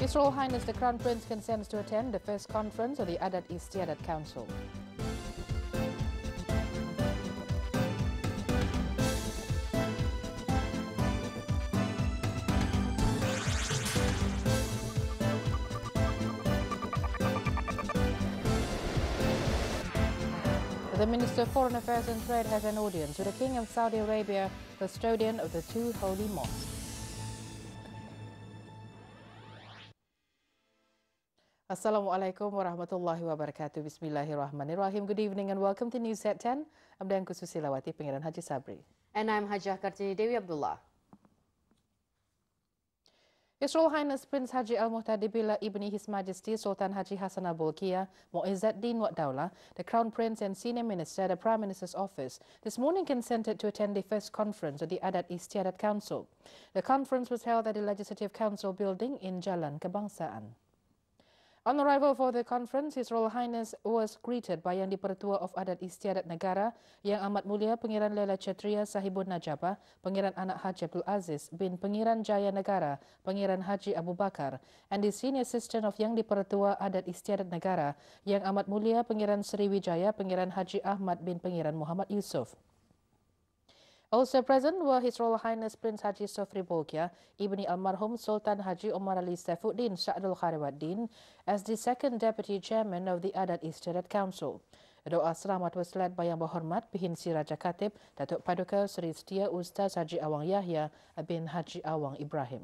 His Royal Highness the Crown Prince consents to attend the first conference of the Adat Istiadat Council. The Minister of Foreign Affairs and Trade has an audience with the King of Saudi Arabia, custodian of the two holy mosques. Assalamualaikum warahmatullahi wabarakatuh. Bismillahirrahmanirrahim. Good evening and welcome to News at 10. I'm Dianku Susilawati, Pangeran Haji Sabri. And I'm Hajah Kartini Dewi Abdullah. His Royal Highness Prince Haji Al-Muhtadi Billah Ibni His Majesty Sultan Haji Hassan Al-Bolkiah Mu'izzuddin Wad Daulah, the Crown Prince and Senior Minister at the Prime Minister's Office, this morning consented to attend the first conference of the Adat Istiadat Council. The conference was held at the Legislative Council building in Jalan Kebangsaan. On arrival for the conference, His Royal Highness was greeted by Yang di-Pertua of Adat Istiadat Negara, Yang Amat Mulia Pangeran Lela Chetria Sahibun Najabah, Pangeran Anak Haji Abdul Aziz bin Pangeran Jaya Negara, Pangeran Haji Abu Bakar, and the Senior Assistant of Yang di-Pertua Adat Istiadat Negara, Yang Amat Mulia Pangeran Sriwijaya, Pangeran Haji Ahmad bin Pangeran Muhammad Yusuf. Also present were His Royal Highness Prince Haji Sofri Bolkiah, Ibni Almarhum Sultan Haji Omar Ali Saifuddin Sa'adul Khariwaddin, as the second Deputy Chairman of the Adat Istiadat Council. A doa selamat was led by Yang Berhormat Pihinsi Raja Khatib Datuk Paduka Seri Setia Ustaz Haji Awang Yahya bin Haji Awang Ibrahim.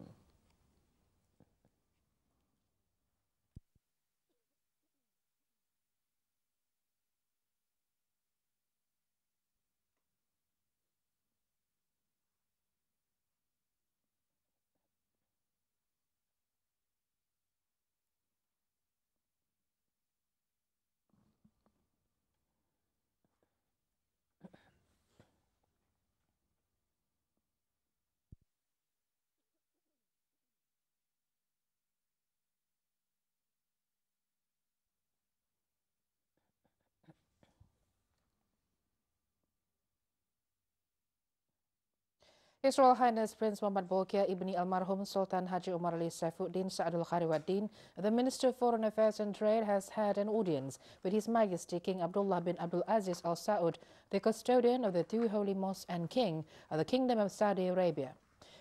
His Royal Highness Prince Muhammad Bolkiah Ibni Almarhum Sultan Haji Omar Ali Saifuddin Sa'adul Khariwaddin, the Minister of Foreign Affairs and Trade, has had an audience with His Majesty King Abdullah bin Abdul Aziz Al Saud, the custodian of the two holy mosques and King of the Kingdom of Saudi Arabia.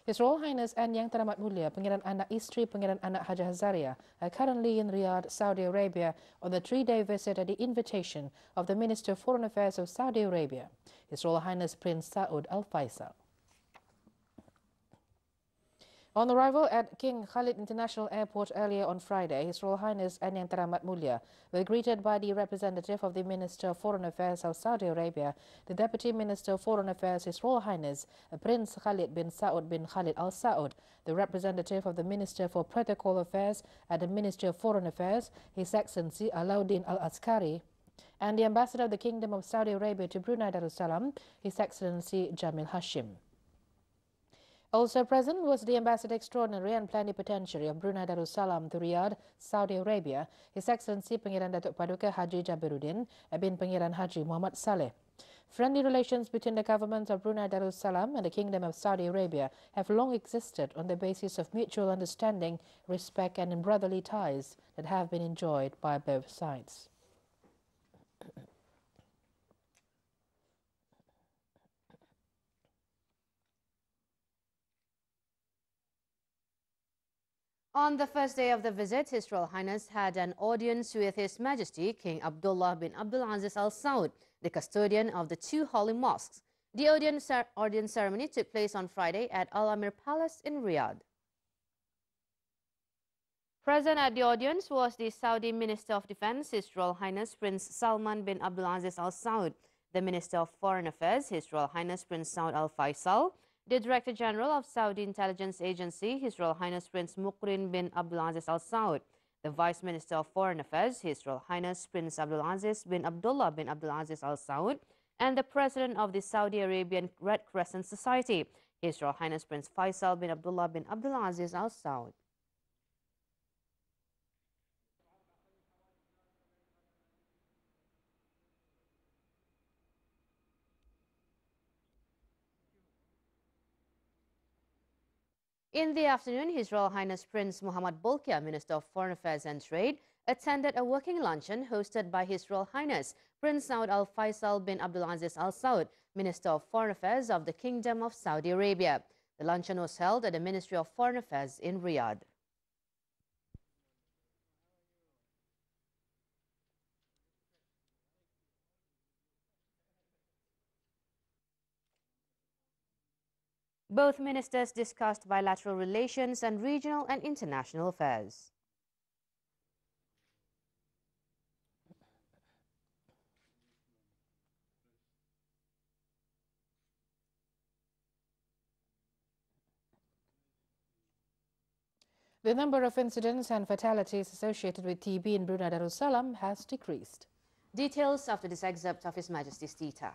His Royal Highness and Yang Teramat Mulia Pangeran Anak Isteri Pangeran Anak Haji Hazaria are currently in Riyadh, Saudi Arabia on the 3-day visit at the invitation of the Minister of Foreign Affairs of Saudi Arabia, His Royal Highness Prince Saud Al Faisal. On arrival at King Khalid International Airport earlier on Friday, His Royal Highness and Yang Teramat Mulia were greeted by the representative of the Minister of Foreign Affairs of Saudi Arabia, the Deputy Minister of Foreign Affairs, His Royal Highness Prince Khalid bin Saud bin Khalid Al Saud, the representative of the Minister for Protocol Affairs at the Ministry of Foreign Affairs, His Excellency Alauddin Al Askari, and the Ambassador of the Kingdom of Saudi Arabia to Brunei Darussalam, His Excellency Jamil Hashim. Also present was the Ambassador Extraordinary and Plenipotentiary of Brunei Darussalam to Riyadh, Saudi Arabia, His Excellency Pangeran Datuk Paduka Haji Jabiruddin bin Pangeran Haji Muhammad Saleh. Friendly relations between the governments of Brunei Darussalam and the Kingdom of Saudi Arabia have long existed on the basis of mutual understanding, respect and brotherly ties that have been enjoyed by both sides. On the first day of the visit, His Royal Highness had an audience with His Majesty King Abdullah bin Abdul Aziz Al Saud, the custodian of the two holy mosques. The audience ceremony took place on Friday at Al Amir Palace in Riyadh. Present at the audience was the Saudi Minister of Defense, His Royal Highness Prince Salman bin Abdul Aziz Al Saud, the Minister of Foreign Affairs, His Royal Highness Prince Saud Al Faisal, the Director General of Saudi Intelligence Agency, His Royal Highness Prince Muqrin bin Abdul Aziz Al Saud, the Vice Minister of Foreign Affairs, His Royal Highness Prince Abdul Aziz bin Abdullah bin Abdul Aziz Al Saud, and the President of the Saudi Arabian Red Crescent Society, His Royal Highness Prince Faisal bin Abdullah bin Abdul Aziz Al Saud. In the afternoon, His Royal Highness Prince Muhammad Bolkiah, Minister of Foreign Affairs and Trade, attended a working luncheon hosted by His Royal Highness Prince Saud Al Faisal bin Abdulaziz Al Saud, Minister of Foreign Affairs of the Kingdom of Saudi Arabia. The luncheon was held at the Ministry of Foreign Affairs in Riyadh. Both ministers discussed bilateral relations and regional and international affairs. The number of incidents and fatalities associated with TB in Brunei Darussalam has decreased. Details after this excerpt of His Majesty's Tita.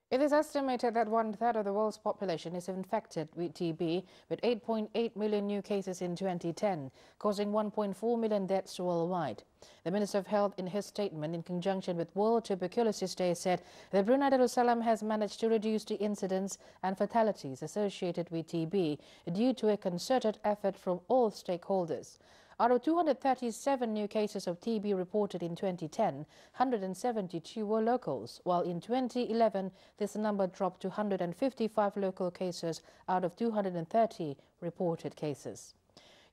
It is estimated that 1/3 of the world's population is infected with TB, with 8.8 million new cases in 2010, causing 1.4 million deaths worldwide. The Minister of Health, in his statement in conjunction with World Tuberculosis Day, said that Brunei Darussalam has managed to reduce the incidents and fatalities associated with TB due to a concerted effort from all stakeholders. Out of 237 new cases of TB reported in 2010, 172 were locals, while in 2011 this number dropped to 155 local cases out of 230 reported cases.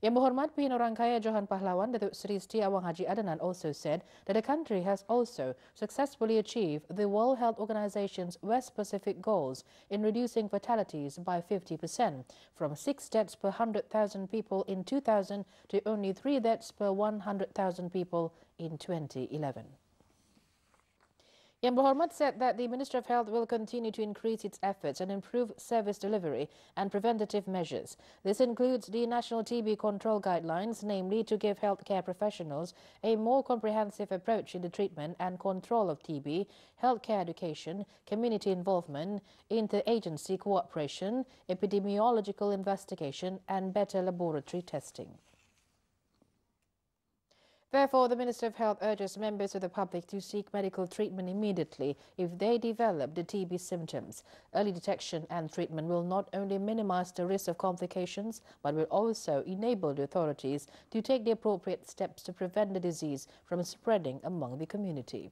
Yang Berhormat Pihin Orang Kaya Johan Pahlawan Datuk Seri Siti Awang Haji Adnan also said that the country has also successfully achieved the World Health Organization's West Pacific goals in reducing fatalities by 50%, from 6 deaths per 100,000 people in 2000 to only 3 deaths per 100,000 people in 2011. Yang Berhormat said that the Ministry of Health will continue to increase its efforts and improve service delivery and preventative measures. This includes the National TB Control Guidelines, namely to give healthcare professionals a more comprehensive approach in the treatment and control of TB, healthcare education, community involvement, interagency cooperation, epidemiological investigation and better laboratory testing. Therefore, the Minister of Health urges members of the public to seek medical treatment immediately if they develop the TB symptoms. Early detection and treatment will not only minimize the risk of complications, but will also enable the authorities to take the appropriate steps to prevent the disease from spreading among the community.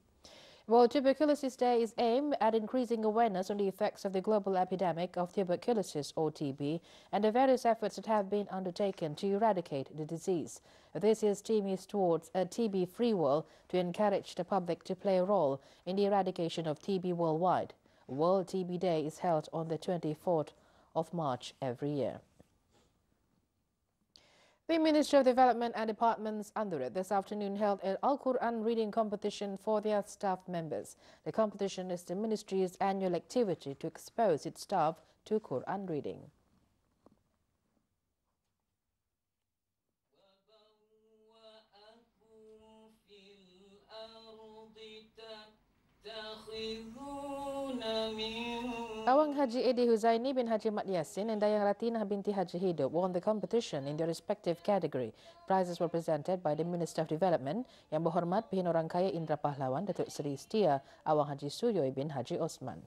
World Tuberculosis Day is aimed at increasing awareness on the effects of the global epidemic of tuberculosis or TB and the various efforts that have been undertaken to eradicate the disease. This year's theme is towards a TB-free world to encourage the public to play a role in the eradication of TB worldwide. World TB Day is held on the 24th of March every year. The Ministry of Development and departments under it this afternoon held an Al-Quran reading competition for their staff members. The competition is the Ministry's annual activity to expose its staff to Quran reading. Awang Haji Edi Huzaini bin Haji Mat Yassin and Dayang Ratinah binti Haji Hidup won the competition in their respective category. Prizes were presented by the Minister of Development, Yang Berhormat Pihin Orang Kaya Indra Pahlawan, Datuk Seri Setia Awang Haji Suryo bin Haji Osman.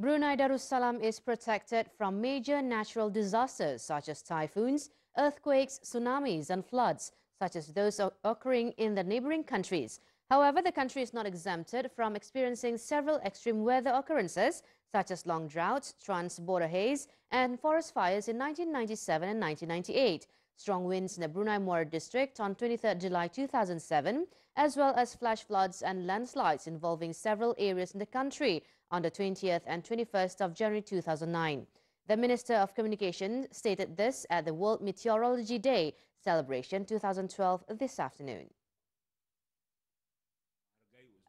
Brunei Darussalam is protected from major natural disasters such as typhoons, earthquakes, tsunamis and floods, such as those occurring in the neighboring countries. However, the country is not exempted from experiencing several extreme weather occurrences, such as long droughts, trans-border haze and forest fires in 1997 and 1998. Strong winds in the Brunei Muara district on 23rd July 2007, as well as flash floods and landslides involving several areas in the country on the 20th and 21st of January 2009. The Minister of Communications stated this at the World Meteorology Day celebration 2012 this afternoon.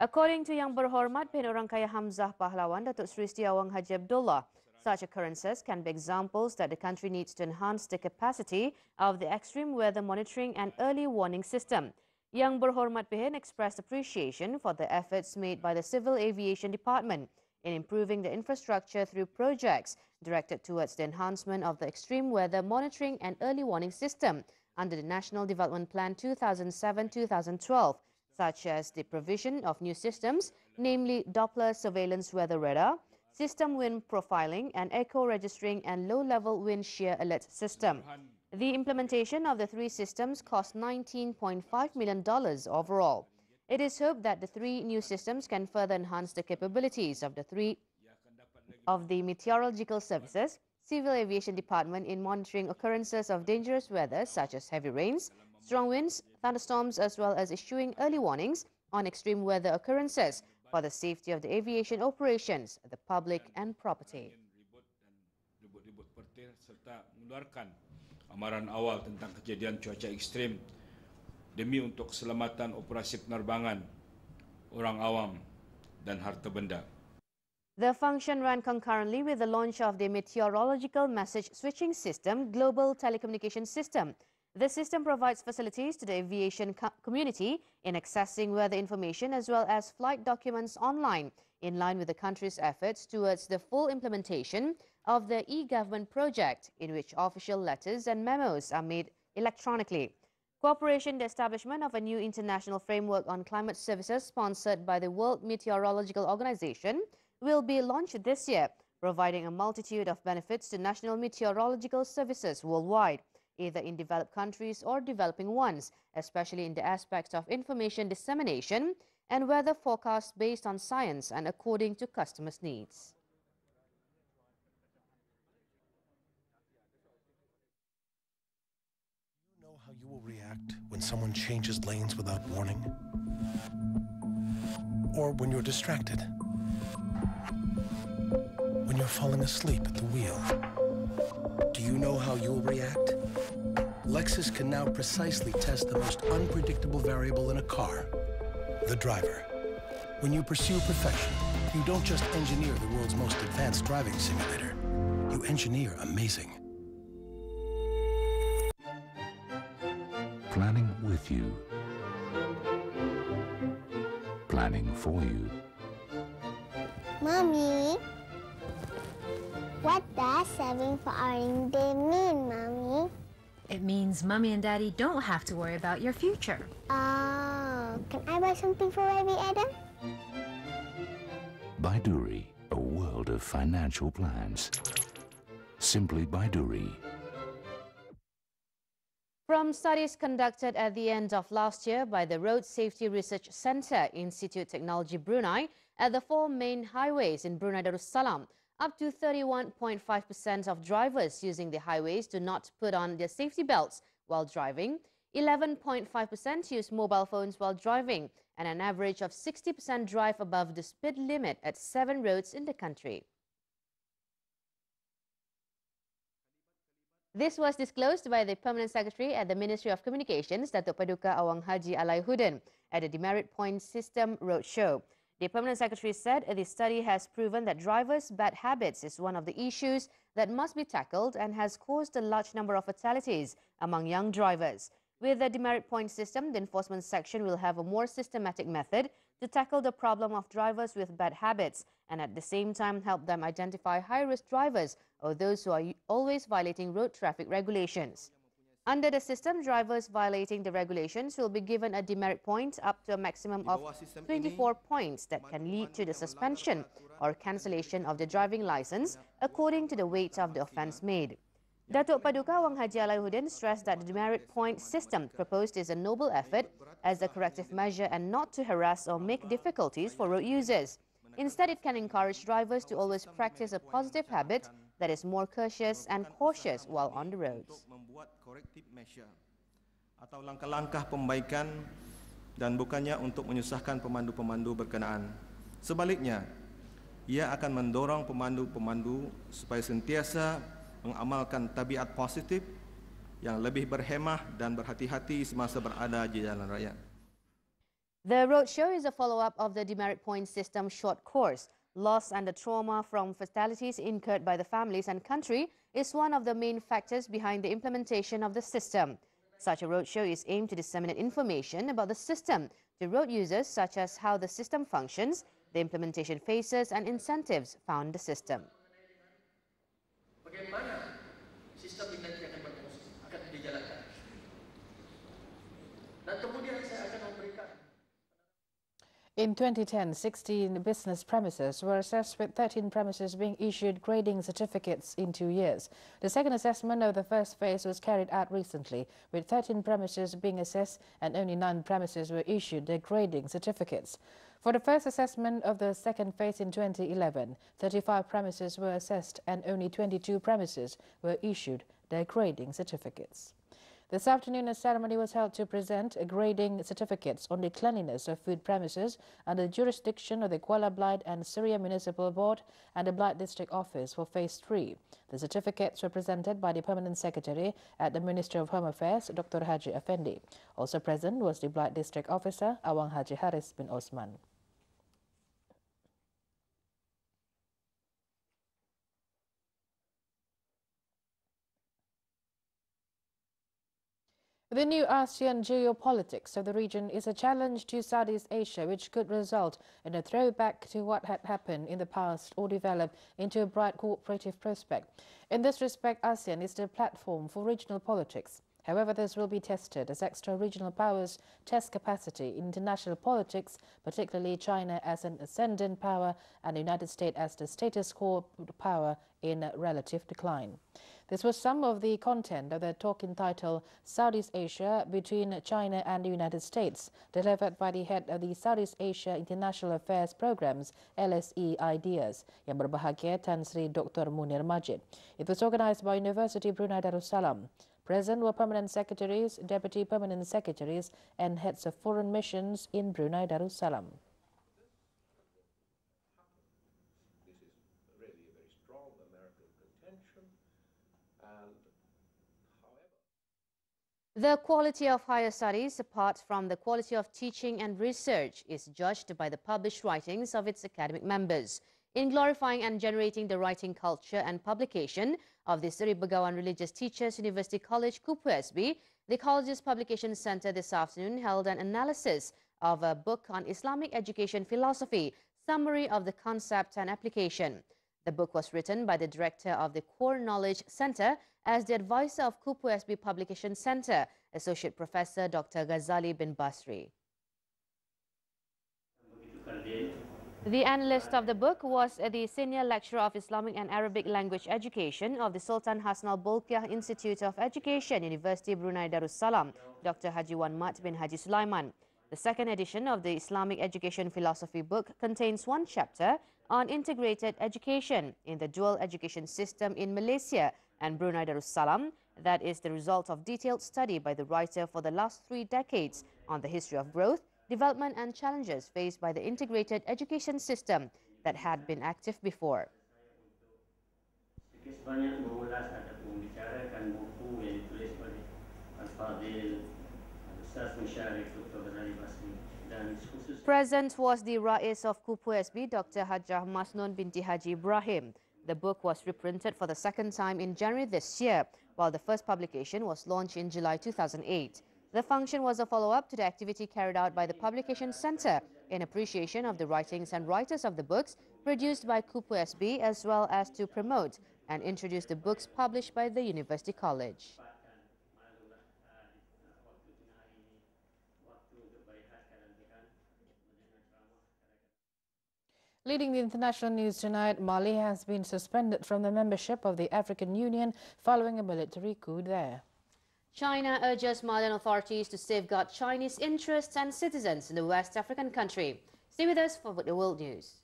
According to Yang Berhormat Bin Orang Kaya Hamzah Pahlawan Datuk Seri Setiawang Haji Abdullah, such occurrences can be examples that the country needs to enhance the capacity of the extreme weather monitoring and early warning system. Yang Berhormat Bin expressed appreciation for the efforts made by the Civil Aviation Department in improving the infrastructure through projects directed towards the enhancement of the extreme weather monitoring and early warning system under the National Development Plan 2007-2012, such as the provision of new systems, namely Doppler surveillance weather radar, system wind profiling and echo registering and low-level wind shear alert system. The implementation of the three systems cost $19.5 million overall. It is hoped that the three new systems can further enhance the capabilities of the meteorological services, Civil Aviation Department in monitoring occurrences of dangerous weather such as heavy rains, strong winds, thunderstorms, as well as issuing early warnings on extreme weather occurrences for the safety of the aviation operations, the public and property. Serta mengeluarkan amaran awal tentang kejadian cuaca ekstrim demi untuk keselamatan operasi penerbangan orang awam dan harta benda. The function ran concurrently with the launch of the Meteorological Message Switching System Global Telecommunication System. The system provides facilities to the aviation community in accessing weather information as well as flight documents online, in line with the country's efforts towards the full implementation of the e-government project, in which official letters and memos are made electronically. Cooperation, the establishment of a new international framework on climate services sponsored by the World Meteorological Organization will be launched this year, providing a multitude of benefits to national meteorological services worldwide, either in developed countries or developing ones, especially in the aspects of information dissemination and weather forecasts based on science and according to customers' needs. Do you know how you will react when someone changes lanes without warning? Or when you're distracted? When you're falling asleep at the wheel? Do you know how you'll react? Lexus can now precisely test the most unpredictable variable in a car, the driver. When you pursue perfection, you don't just engineer the world's most advanced driving simulator, you engineer amazing. Planning with you. Planning for you. Mommy, what does saving for a rainy day mean, Mommy? It means Mommy and Daddy don't have to worry about your future. Oh, can I buy something for Baby Adam? Baiduri, a world of financial plans. Simply Baiduri. From studies conducted at the end of last year by the Road Safety Research Centre Institute Technology Brunei at the 4 main highways in Brunei Darussalam, up to 31.5% of drivers using the highways do not put on their safety belts while driving, 11.5% use mobile phones while driving, and an average of 60% drive above the speed limit at 7 roads in the country. This was disclosed by the Permanent Secretary at the Ministry of Communications, Datuk Paduka Awang Haji Alaihuddin, at the Demerit Point System Roadshow. The Permanent Secretary said the study has proven that drivers' bad habits is one of the issues that must be tackled and has caused a large number of fatalities among young drivers. With the Demerit Point system, the enforcement section will have a more systematic method to tackle the problem of drivers with bad habits and at the same time help them identify high-risk drivers or those who are always violating road traffic regulations. Under the system, drivers violating the regulations will be given a demerit point up to a maximum of 24 points that can lead to the suspension or cancellation of the driving license according to the weight of the offence made. Datuk Paduka Awang Haji Alaihuddin stressed that the demerit point system proposed is a noble effort as a corrective measure and not to harass or make difficulties for road users. Instead, it can encourage drivers to always practice a positive habit that is more courteous and cautious while on the roads. Atau langkah-langkah pembaikan dan bukannya untuk menyusahkan pemandu-pemandu berkenaan. Sebaliknya, ia akan mendorong pemandu-pemandu supaya sentiasa mengamalkan tabiat positif yang lebih berhemah dan berhati-hati semasa berada di jalan raya. The roadshow is a follow-up of the demerit points system short course. Loss and the trauma from fatalities incurred by the families and country is one of the main factors behind the implementation of the system. Such a roadshow is aimed to disseminate information about the system to road users, such as how the system functions, the implementation phases and incentives found in the system. Bagaimana sistem ini nanti akan dijalankan? Dan kemudian saya akan memberikan. In 2010, 16 business premises were assessed, with 13 premises being issued grading certificates in 2 years. The second assessment of the first phase was carried out recently, with 13 premises being assessed and only 9 premises were issued their grading certificates. For the first assessment of the second phase in 2011, 35 premises were assessed and only 22 premises were issued their grading certificates. This afternoon, a ceremony was held to present grading certificates on the cleanliness of food premises under the jurisdiction of the Kuala Blight and Syria Municipal Board and the Blight District Office for Phase 3. The certificates were presented by the Permanent Secretary at the Ministry of Home Affairs, Dr. Haji Effendi. Also present was the Blight District Officer, Awang Haji Haris bin Osman. The new ASEAN geopolitics of the region is a challenge to Southeast Asia, which could result in a throwback to what had happened in the past or develop into a bright cooperative prospect. In this respect, ASEAN is the platform for regional politics. However, this will be tested as extra-regional powers test capacity in international politics, particularly China as an ascendant power and the United States as the status quo power in relative decline. This was some of the content of the talk entitled Southeast Asia between China and the United States, delivered by the head of the Southeast Asia International Affairs Programs, LSE Ideas, yang berbahagia Tan Sri Dr. Munir Majid. It was organized by University Brunei Darussalam. Present were permanent secretaries, deputy permanent secretaries and heads of foreign missions in Brunei Darussalam. The quality of higher studies, apart from the quality of teaching and research, is judged by the published writings of its academic members. In glorifying and generating the writing culture and publication of the Seri Begawan Religious Teachers University College, KUPUSB, the college's publication center this afternoon held an analysis of a book on Islamic education philosophy, summary of the concept and application. The book was written by the director of the Core Knowledge Center as the advisor of KUPUSB Publication Center, Associate Professor Dr. Ghazali bin Basri. The analyst of the book was the Senior Lecturer of Islamic and Arabic Language Education of the Sultan Hassan Al Bolkiah Institute of Education, University Brunei Darussalam, Dr. Haji Wan Mat bin Haji Sulaiman. The second edition of the Islamic Education Philosophy book contains one chapter on integrated education in the dual education system in Malaysia and Brunei Darussalam. That is the result of detailed study by the writer for the last 3 decades on the history of growth, development and challenges faced by the integrated education system that had been active before. Present was the Rais of KUPUSB, Dr. Hajjah Masnun binti Haji Ibrahim. The book was reprinted for the second time in January this year, while the first publication was launched in July 2008. The function was a follow-up to the activity carried out by the Publication Center in appreciation of the writings and writers of the books produced by KUPUSB, as well as to promote and introduce the books published by the University College. Leading the international news tonight, Mali has been suspended from the membership of the African Union following a military coup there. China urges Malian authorities to safeguard Chinese interests and citizens in the West African country. Stay with us for the world news.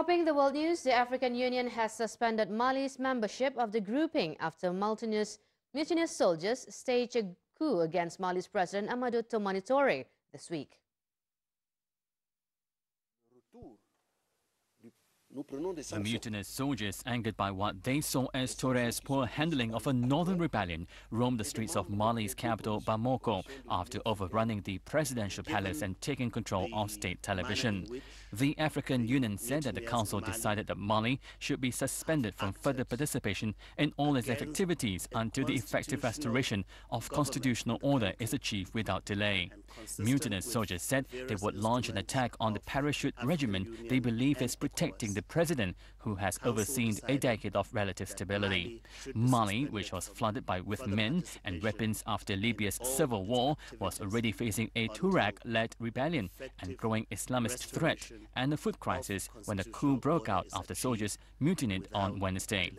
Topping the world news, the African Union has suspended Mali's membership of the grouping after mutinous soldiers staged a coup against Mali's President Amadou Toumani Touré this week. The mutinous soldiers, angered by what they saw as Touré's poor handling of a northern rebellion, roamed the streets of Mali's capital, Bamako, after overrunning the presidential palace and taking control of state television. The African Union said that the council decided that Mali should be suspended from further participation in all its activities until the effective restoration of constitutional order is achieved without delay. Mutinous soldiers said they would launch an attack on the parachute regiment they believe is protecting the president, who has overseen a decade of relative stability. Mali, which was flooded with men and weapons after Libya's civil war, was already facing a Tuareg-led rebellion and growing Islamist threat and a food crisis when a coup broke out after soldiers mutinied on Wednesday.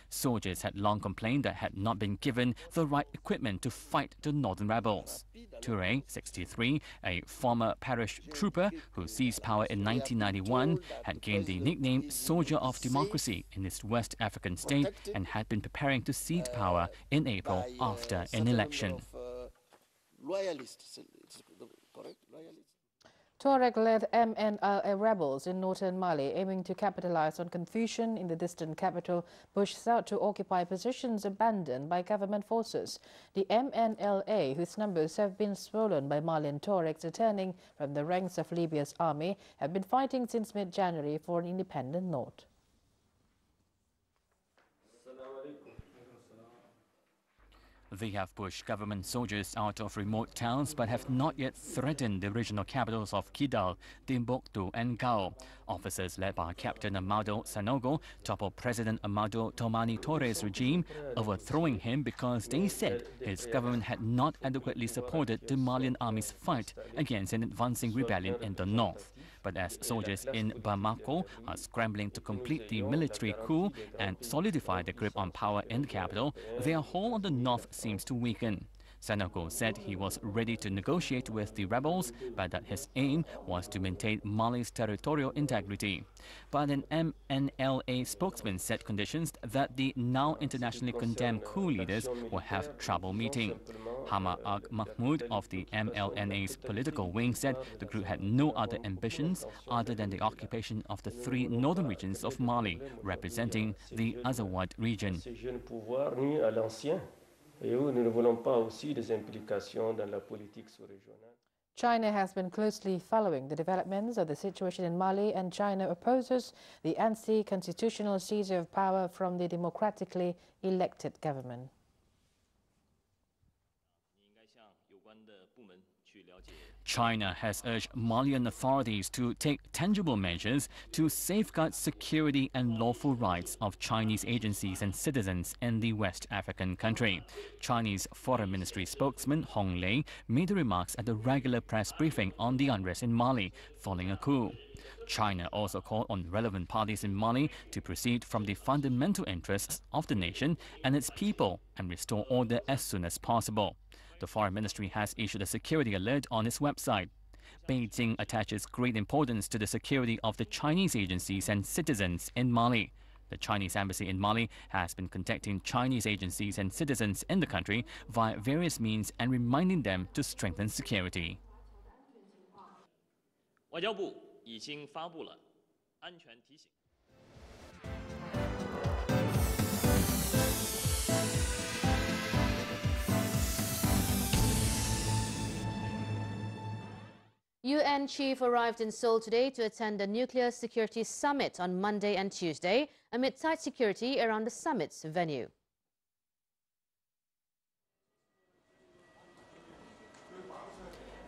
Soldiers had long complained that had not been given the right equipment to fight the northern rebels. Touré, 63, a former paratrooper who seized power in 1991, had gained the nickname Soldier of Democracy in this West African state and had been preparing to cede power in April after an election. Tuareg-led MNLA rebels in northern Mali, aiming to capitalize on confusion in the distant capital, pushed south to occupy positions abandoned by government forces. The MNLA, whose numbers have been swollen by Malian Tuaregs returning from the ranks of Libya's army, have been fighting since mid-January for an independent north. They have pushed government soldiers out of remote towns but have not yet threatened the regional capitals of Kidal, Timbuktu and Gao. Officers led by Captain Amadou Sanogo toppled President Amadou Toumani Touré's regime, overthrowing him because they said his government had not adequately supported the Malian army's fight against an advancing rebellion in the north. But as soldiers in Bamako are scrambling to complete the military coup and solidify their grip on power in the capital, their hold on the north seems to weaken. Sanogo said he was ready to negotiate with the rebels, but that his aim was to maintain Mali's territorial integrity. But an MNLA spokesman said conditions that the now internationally condemned coup leaders will have trouble meeting. Hama Ag Mahmoud of the MLNA's political wing said the group had no other ambitions other than the occupation of the three northern regions of Mali, representing the Azawad region. China has been closely following the developments of the situation in Mali, and China opposes the anti-constitutional seizure of power from the democratically elected government. China has urged Malian authorities to take tangible measures to safeguard security and lawful rights of Chinese agencies and citizens in the West African country. Chinese Foreign Ministry spokesman Hong Lei made the remarks at a regular press briefing on the unrest in Mali following a coup. China also called on relevant parties in Mali to proceed from the fundamental interests of the nation and its people and restore order as soon as possible. The Foreign Ministry has issued a security alert on its website. Beijing attaches great importance to the security of the Chinese agencies and citizens in Mali. The Chinese embassy in Mali has been contacting Chinese agencies and citizens in the country via various means and reminding them to strengthen security. 外交部已经发布了安全提醒。 UN chief arrived in Seoul today to attend the Nuclear Security Summit on Monday and Tuesday amid tight security around the summit's venue.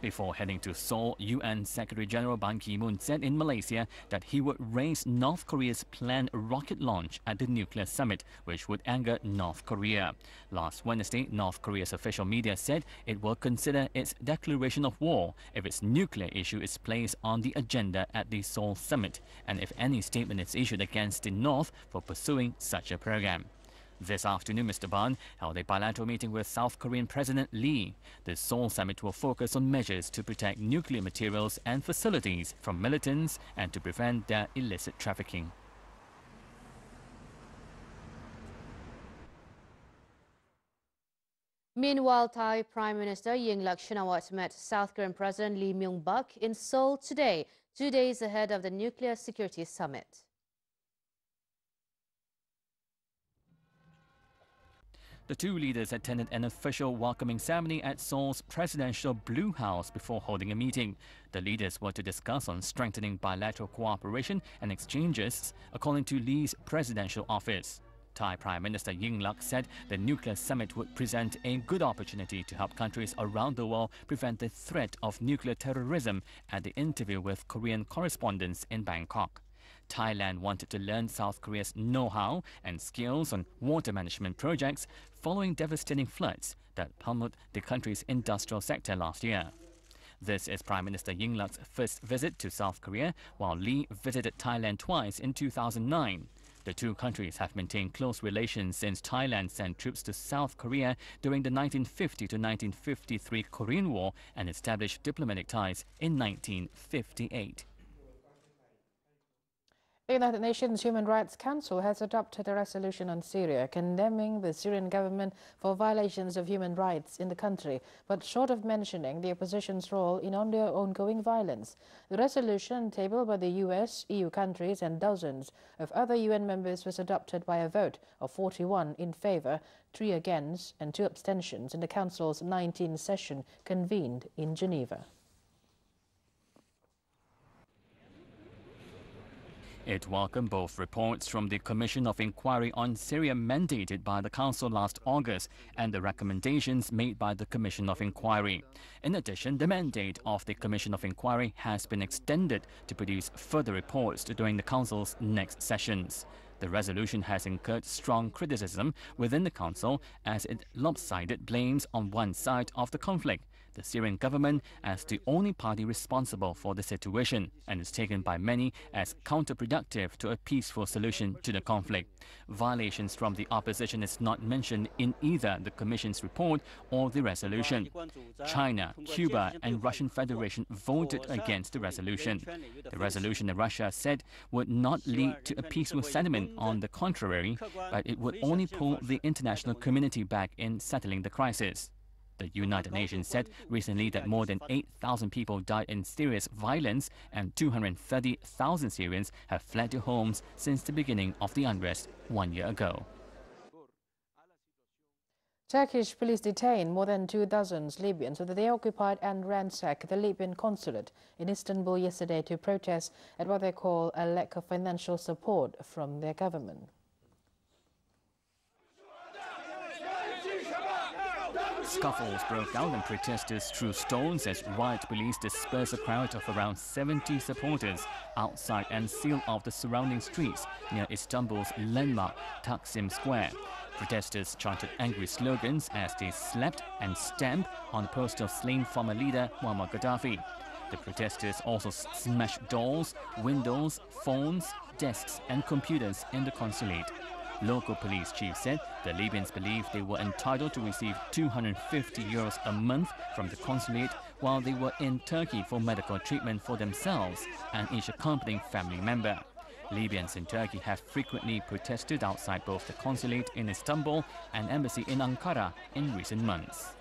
Before heading to Seoul, UN Secretary-General Ban Ki-moon said in Malaysia that he would raise North Korea's planned rocket launch at the nuclear summit, which would anger North Korea. Last Wednesday, North Korea's official media said it will consider its declaration of war if its nuclear issue is placed on the agenda at the Seoul summit, and if any statement is issued against the North for pursuing such a program. This afternoon, Mr. Ban held a bilateral meeting with South Korean President Lee. The Seoul summit will focus on measures to protect nuclear materials and facilities from militants and to prevent their illicit trafficking. Meanwhile, Thai Prime Minister Yingluck Shinawatra met South Korean President Lee Myung-bak in Seoul today, 2 days ahead of the Nuclear Security Summit. The two leaders attended an official welcoming ceremony at Seoul's presidential Blue House before holding a meeting. The leaders were to discuss on strengthening bilateral cooperation and exchanges, according to Lee's presidential office. Thai Prime Minister Yingluck said the nuclear summit would present a good opportunity to help countries around the world prevent the threat of nuclear terrorism at the interview with Korean correspondents in Bangkok. Thailand wanted to learn South Korea's know-how and skills on water management projects following devastating floods that pummeled the country's industrial sector last year. This is Prime Minister Yingluck's first visit to South Korea, while Lee visited Thailand twice in 2009. The two countries have maintained close relations since Thailand sent troops to South Korea during the 1950 to 1953 Korean War and established diplomatic ties in 1958. The United Nations Human Rights Council has adopted a resolution on Syria condemning the Syrian government for violations of human rights in the country, but short of mentioning the opposition's role in ongoing violence. The resolution, tabled by the US, EU countries and dozens of other UN members, was adopted by a vote of 41 in favour, 3 against and 2 abstentions in the Council's 19th session convened in Geneva. It welcomed both reports from the Commission of Inquiry on Syria mandated by the Council last August and the recommendations made by the Commission of Inquiry. In addition, the mandate of the Commission of Inquiry has been extended to produce further reports during the Council's next sessions. The resolution has incurred strong criticism within the Council as it lopsided blames on one side of the conflict, the Syrian government, as the only party responsible for the situation, and is taken by many as counterproductive to a peaceful solution to the conflict. Violations from the opposition is not mentioned in either the Commission's report or the resolution. China, Cuba and Russian Federation voted against the resolution. The resolution that Russia said would not lead to a peaceful settlement. On the contrary, but it would only pull the international community back in settling the crisis. The United Nations said recently that more than 8,000 people died in serious violence and 230,000 Syrians have fled their homes since the beginning of the unrest 1 year ago. Turkish police detained more than 24 Libyans after they occupied and ransacked the Libyan consulate in Istanbul yesterday to protest at what they call a lack of financial support from their government. Scuffles broke out and protesters threw stones as riot police dispersed a crowd of around 70 supporters outside and sealed off the surrounding streets near Istanbul's landmark Taksim Square. Protesters chanted angry slogans as they slapped and stamped on the poster of slain former leader Muammar Gaddafi. The protesters also smashed doors, windows, phones, desks and computers in the consulate. Local police chief said the Libyans believed they were entitled to receive €250 a month from the consulate while they were in Turkey for medical treatment for themselves and each accompanying family member. Libyans in Turkey have frequently protested outside both the consulate in Istanbul and embassy in Ankara in recent months.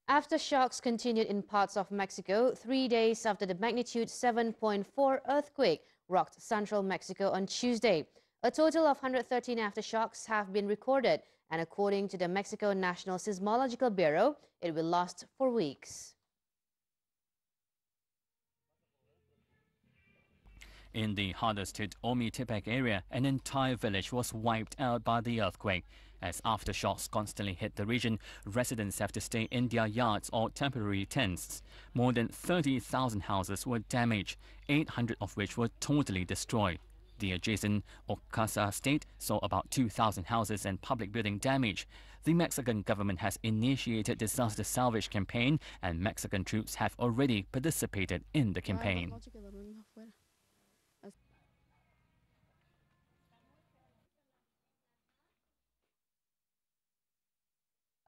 Aftershocks continued in parts of Mexico 3 days after the magnitude 7.4 earthquake rocked central Mexico on Tuesday. A total of 113 aftershocks have been recorded, and according to the Mexico National Seismological Bureau, it will last for weeks. In the hardest hit Ometepec area, an entire village was wiped out by the earthquake. As aftershocks constantly hit the region, residents have to stay in their yards or temporary tents. More than 30,000 houses were damaged, 800 of which were totally destroyed. The adjacent Ocasa state saw about 2,000 houses and public building damage. The Mexican government has initiated disaster salvage campaign, and Mexican troops have already participated in the campaign.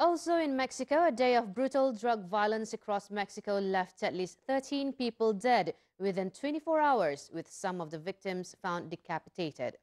Also in Mexico, a day of brutal drug violence across Mexico left at least 13 people dead within 24 hours, with some of the victims found decapitated.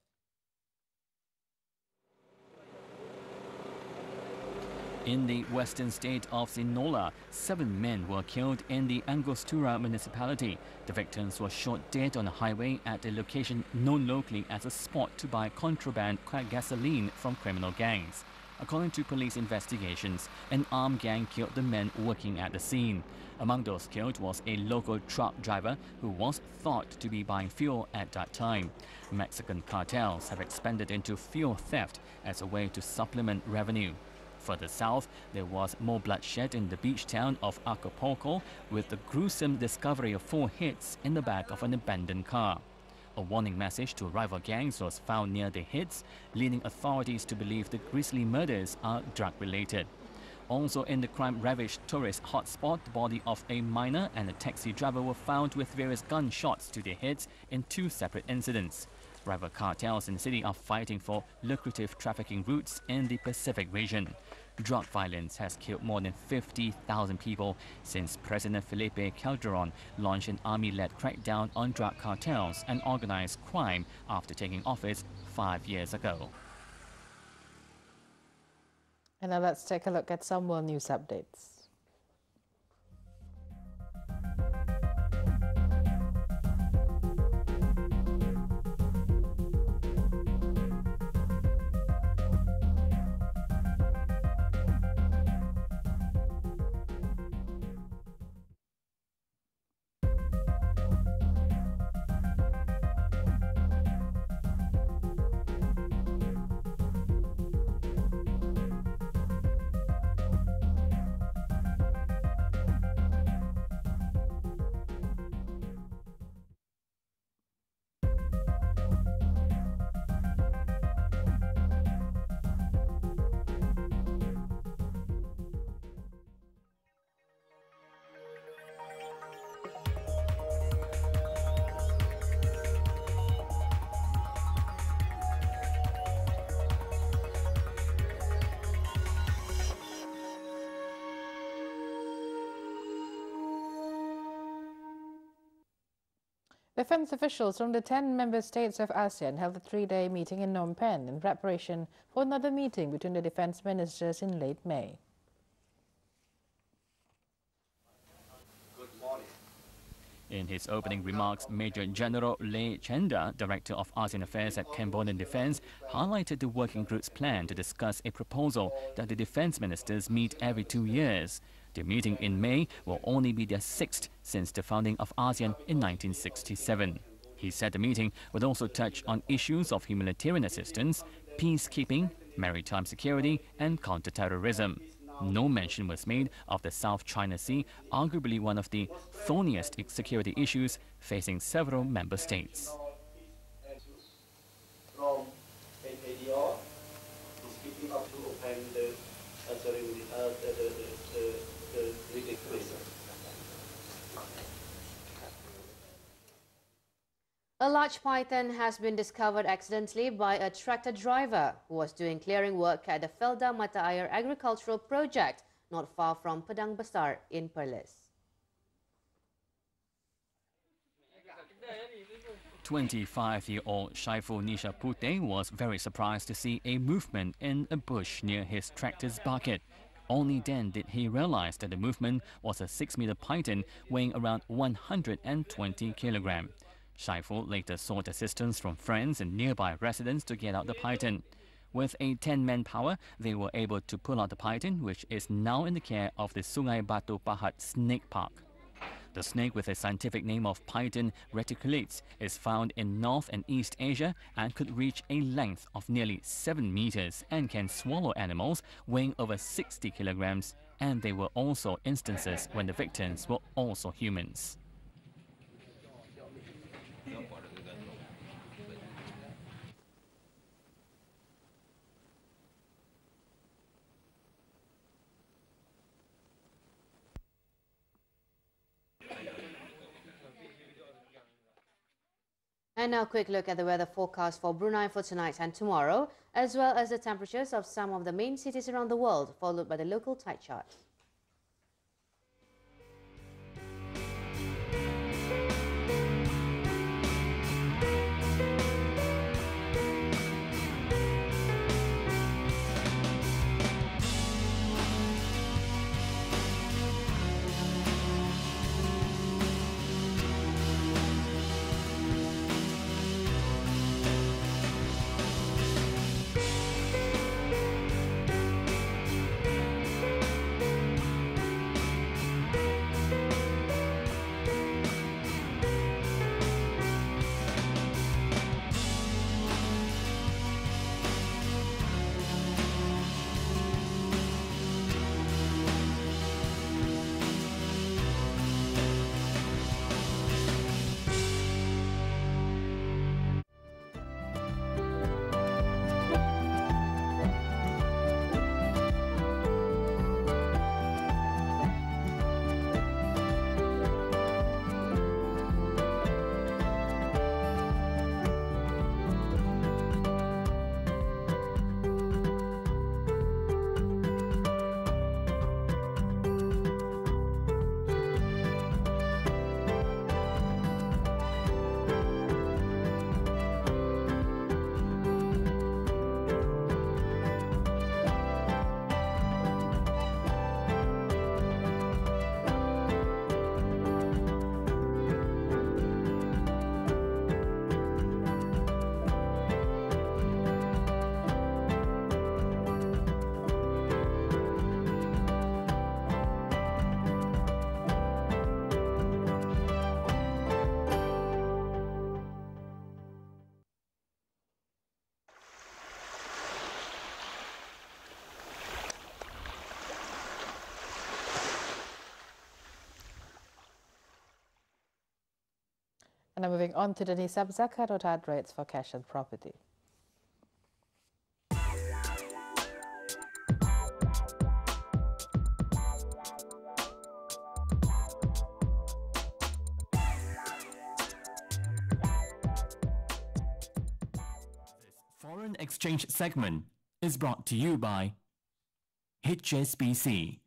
In the western state of Sinaloa, 7 men were killed in the Angostura municipality. The victims were shot dead on a highway at a location known locally as a spot to buy contraband gasoline from criminal gangs. According to police investigations, an armed gang killed the men working at the scene. Among those killed was a local truck driver who was thought to be buying fuel at that time. Mexican cartels have expanded into fuel theft as a way to supplement revenue. Further south, there was more bloodshed in the beach town of Acapulco, with the gruesome discovery of 4 hits in the back of an abandoned car. A warning message to rival gangs was found near the hits, leading authorities to believe the grisly murders are drug-related. Also in the crime-ravaged tourist hotspot, the body of a miner and a taxi driver were found with various gunshots to their heads in 2 separate incidents. Rival cartels in the city are fighting for lucrative trafficking routes in the Pacific region. Drug violence has killed more than 50,000 people since President Felipe Calderon launched an army-led crackdown on drug cartels and organized crime after taking office 5 years ago. And now let's take a look at some world news updates. Defense officials from the 10 member states of ASEAN held a 3-day meeting in Phnom Penh in preparation for another meeting between the defense ministers in late May. In his opening remarks, Major General Lê Chenda, Director of ASEAN Affairs at Cambodian Defense, highlighted the working group's plan to discuss a proposal that the defense ministers meet every 2 years. Their meeting in May will only be their 6th since the founding of ASEAN in 1967. He said the meeting would also touch on issues of humanitarian assistance, peacekeeping, maritime security and counter-terrorism. No mention was made of the South China Sea, arguably one of the thorniest security issues facing several member states. From ADR, is keeping up to open the A large python has been discovered accidentally by a tractor driver who was doing clearing work at the Felda Mata Air agricultural project not far from Padang Besar in Perlis. 25-year-old Shaiful Nisha Pute was very surprised to see a movement in a bush near his tractor's bucket. Only then did he realize that the movement was a 6-meter python weighing around 120 kilograms. Shaiful later sought assistance from friends and nearby residents to get out the python. With a 10-man power, they were able to pull out the python, which is now in the care of the Sungai Batu Pahat Snake Park. The snake, with a scientific name of Python reticulates, is found in North and East Asia and could reach a length of nearly 7 meters and can swallow animals weighing over 60 kilograms. And there were also instances when the victims were also humans. And now a quick look at the weather forecast for Brunei for tonight and tomorrow. as well as the temperatures of some of the main cities around the world, followed by the local tide chart. And now moving on to the Nisab Zakat or TAD rates for cash and property. Foreign exchange segment is brought to you by HSBC.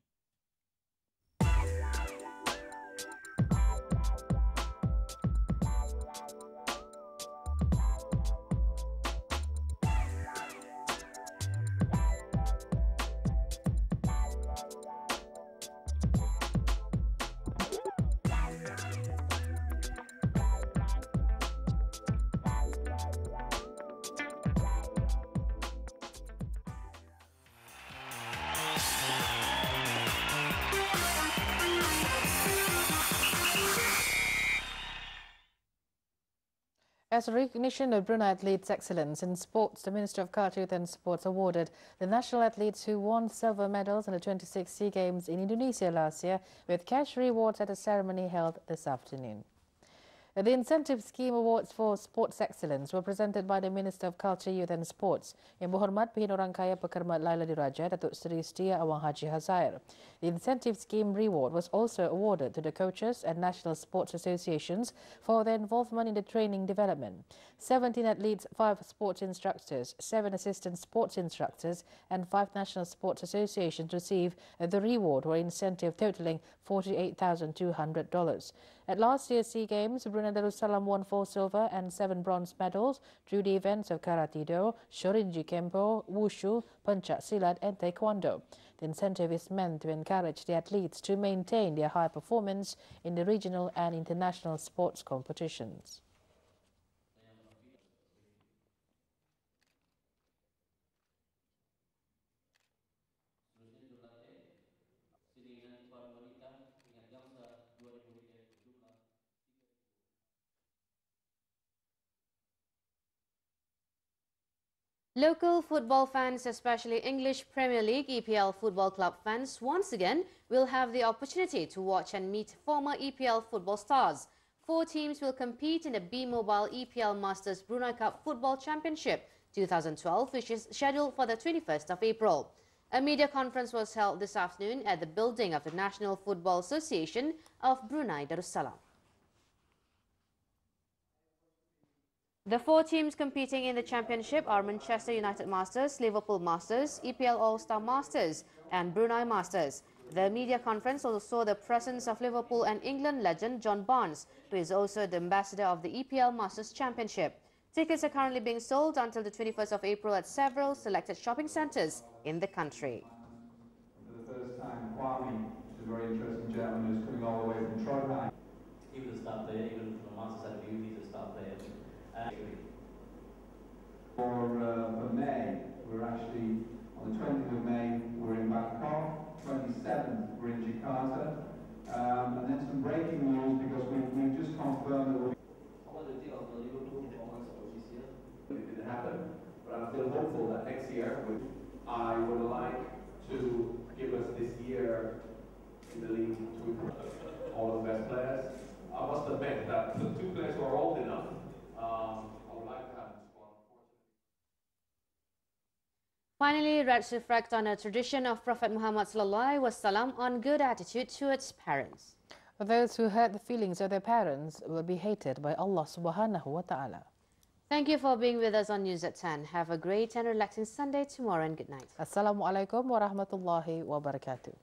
As a recognition of Brunei athletes' excellence in sports, the Minister of Culture, Youth and Sports awarded the national athletes who won silver medals in the 26 SEA Games in Indonesia last year with cash rewards at a ceremony held this afternoon. The incentive scheme awards for sports excellence were presented by the Minister of Culture, Youth and Sports, Yang Berhormat Pihin Orang Kaya Pekermat Laila Diraja, Datuk Seri Setia Awang Haji Hazair. The incentive scheme reward was also awarded to the coaches and national sports associations for their involvement in the training development. 17 athletes, 5 sports instructors, 7 assistant sports instructors and 5 national sports associations received the reward or incentive totaling $48,200. At last year's SEA Games, Brunei Darussalam won 4 silver and 7 bronze medals through the events of Karate-Do, Shorinji Kempo, Wushu, Pencak Silat and Taekwondo. The incentive is meant to encourage the athletes to maintain their high performance in the regional and international sports competitions. Local football fans, especially English Premier League EPL Football Club fans, once again will have the opportunity to watch and meet former EPL football stars. 4 teams will compete in the B-Mobile EPL Masters Brunei Cup Football Championship 2012, which is scheduled for the 21st of April. A media conference was held this afternoon at the building of the National Football Association of Brunei Darussalam. The 4 teams competing in the championship are Manchester United Masters, Liverpool Masters, EPL All-Star Masters and Brunei Masters. The media conference also saw the presence of Liverpool and England legend John Barnes, who is also the ambassador of the EPL Masters Championship. Tickets are currently being sold until the 21st of April at several selected shopping centres in the country. For the first time, Kwame, which is a very interesting gentleman, who's coming all the way from Trondheim. He was a star player, even from the Masters side of view, he's a star player. For May, we're actually, on the 20th of May, we're in Bangkok, 27th, we're in Jakarta, and then some breaking news because we've just confirmed that we're... What do you think of the Liverpool performance of this year? It didn't happen, but I'm still hopeful that next year, I would like to give us this year in the league to all of the best players. I must admit that the 2 players who are old enough, I would like to have in the squad. Finally, let's reflect on a tradition of Prophet Muhammad SAW on good attitude towards parents. Those who hurt the feelings of their parents will be hated by Allah subhanahu wa ta'ala. Thank you for being with us on News at 10. Have a great and relaxing Sunday tomorrow and good night. Assalamu alaikum wa rahmatullahi wa barakatuh.